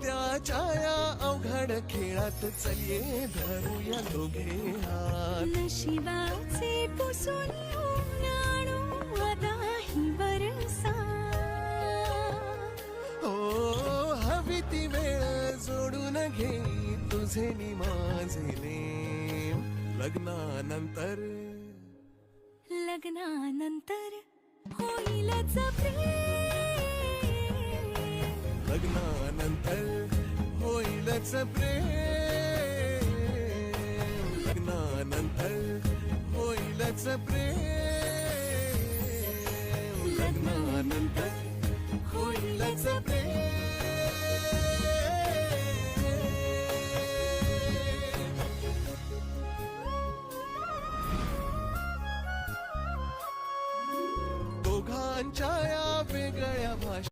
दाम्पत्याच्या या अवघड खेळात चलिये धरूया दोघे हात. नशिबाचे पुसून आणू आता ही बरसा. हो हवी ती वेळ जोडून घे तुझे नि माझे नेम. लग्नानंतर लग्नानंतर होईलच प्रेम. लग्नानंतर होईलच प्रेम. लग्नानंतर होईलच प्रेम. लग्नानंतर होईलच प्रेम.